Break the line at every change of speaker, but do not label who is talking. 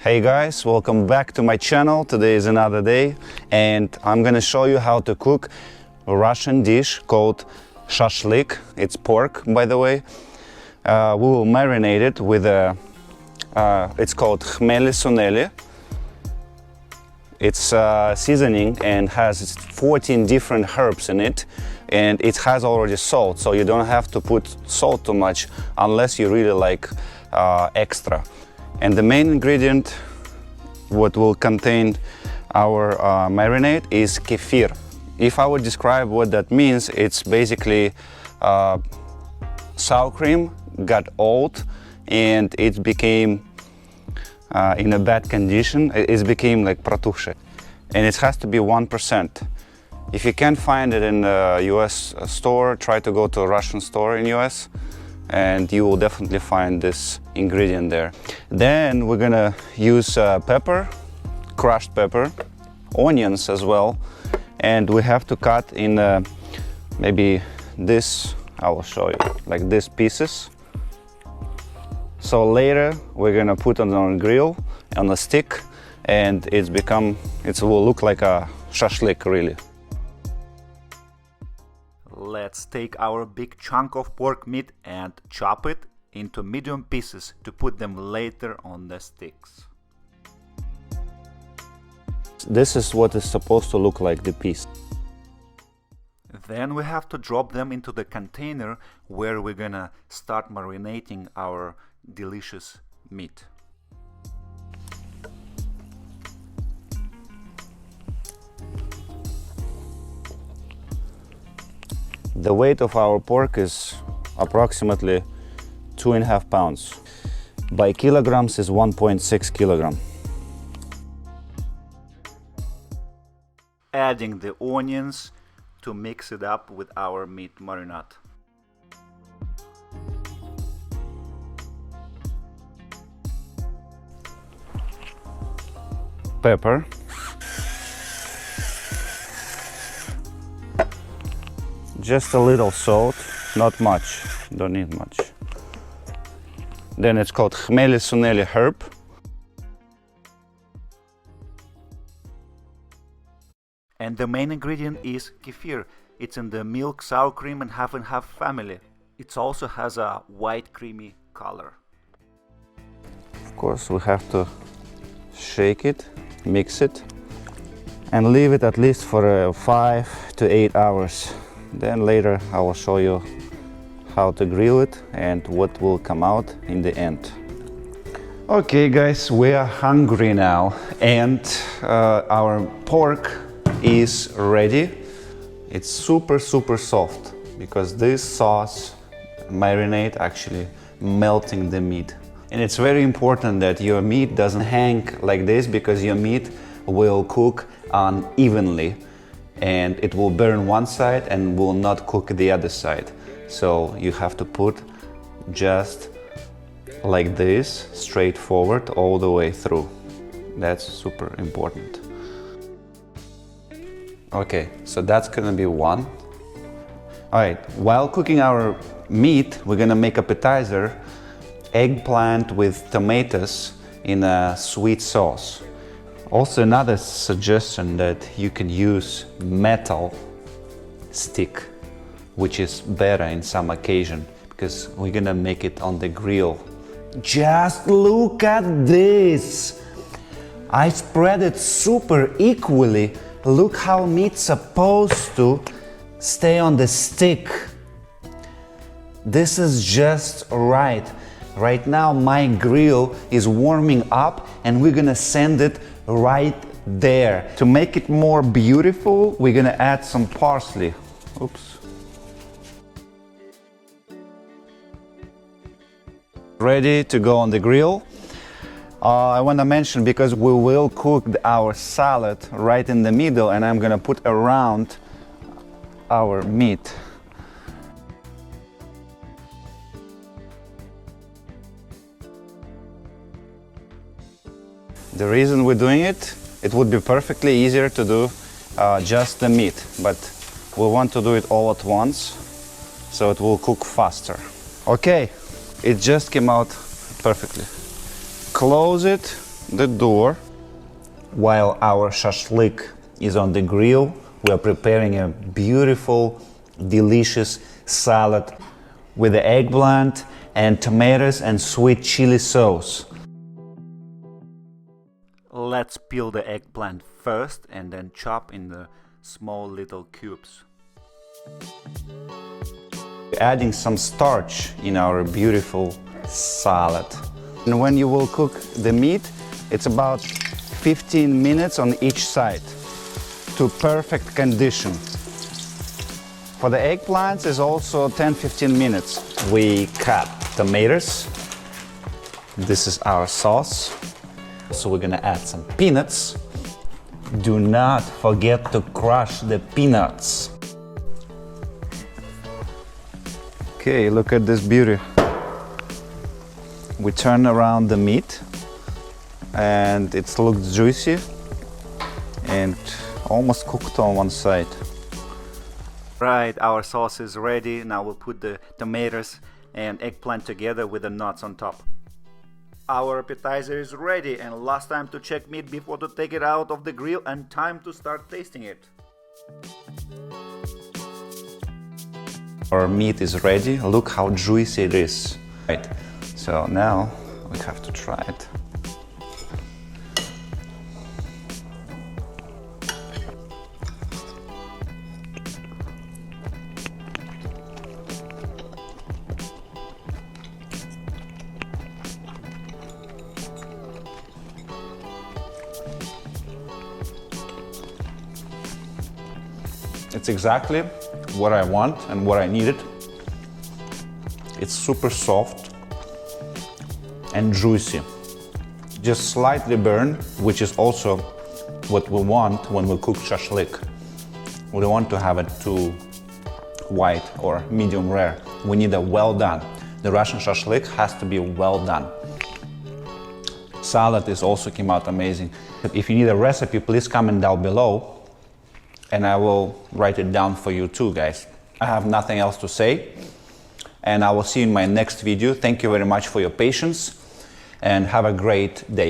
Hey guys, welcome back to my channel. Today is another day and I'm gonna show you how to cook a Russian dish called Shashlik. It's pork, by the way. We will marinate it with it's called hmeli-suneli. It's seasoning and has 14 different herbs in it, and it has already salt, so you don't have to put salt too much unless you really like extra. And the main ingredient what will contain our marinade is kefir. If I would describe what that means, it's basically sour cream got old and it became in a bad condition. It became like протухшее, and it has to be 1%. If you can't find it in a US store, try to go to a Russian store in US and you will definitely find this ingredient there. Then we're gonna use pepper, crushed pepper, onions as well, and we have to cut in maybe this, I will show you, like these pieces. So later we're gonna put it on a grill, on a stick, and it will look like a shashlik really.
Let's take our big chunk of pork meat and chop it into medium pieces to put them later on the sticks.
This is what is supposed to look like, the piece.
Then we have to drop them into the container where we're gonna start marinating our delicious meat.
The weight of our pork is approximately 2.5 pounds. By kilograms is 1.6 kilogram.
Adding the onions to mix it up with our meat marinade.
Pepper. Just a little salt, not much, don't need much. Then it's called hmeli-suneli herb.
And the main ingredient is kefir. It's in the milk, sour cream and half and half family. It also has a white creamy color.
Of course we have to shake it, mix it, and leave it at least for 5 to 8 hours. Then later I will show you how to grill it and what will come out in the end. Okay guys, we are hungry now and our pork is ready. It's super soft because this sauce marinade actually melting the meat. And it's very important that your meat doesn't hang like this, because your meat will cook unevenly and it will burn one side and will not cook the other side. So you have to put just like this, straightforward all the way through. That's super important. Okay, so that's gonna be one. All right, while cooking our meat, we're gonna make appetizer, eggplant with tomatoes in a sweet sauce. Also another suggestion that you can use metal stick, which is better in some occasion because we're gonna make it on the grill. Just look at this! I spread it super equally. Look how meat's supposed to stay on the stick. This is just right. Right now my grill is warming up and we're gonna send it right there. To make it more beautiful, we're gonna add some parsley. Oops. Ready to go on the grill. I want to mention, because we will cook our salad right in the middle and I'm gonna put around our meat. The reason we're doing it, it would be perfectly easier to do just the meat, but we want to do it all at once so it will cook faster. Okay, it just came out perfectly. Close it the door. While our shashlik is on the grill, we are preparing a beautiful, delicious salad with the eggplant and tomatoes and sweet chili sauce.
Let's peel the eggplant first and then chop in the small little cubes.
Adding some starch in our beautiful salad. And when you will cook the meat, it's about 15 minutes on each side to perfect condition. For the eggplants, it's also 10-15 minutes. We cut tomatoes. This is our sauce. So we're gonna add some peanuts. Do not forget to crush the peanuts. Okay, look at this beauty. We turn around the meat and it looks juicy and almost cooked on one side.
Right, our sauce is ready. Now we'll put the tomatoes and eggplant together with the nuts on top. Our appetizer is ready, and last time to check meat before to take it out of the grill and time to start tasting it.
Our meat is ready. Look how juicy it is. Right, so now we have to try it. It's exactly what I want and what I needed. It's super soft and juicy. Just slightly burned, which is also what we want when we cook shashlik. We don't want to have it too white or medium rare. We need a well done. The Russian shashlik has to be well done. Salad is also came out amazing. If you need a recipe, please comment down below and I will write it down for you too, guys. I have nothing else to say, and I will see you in my next video. Thank you very much for your patience and have a great day.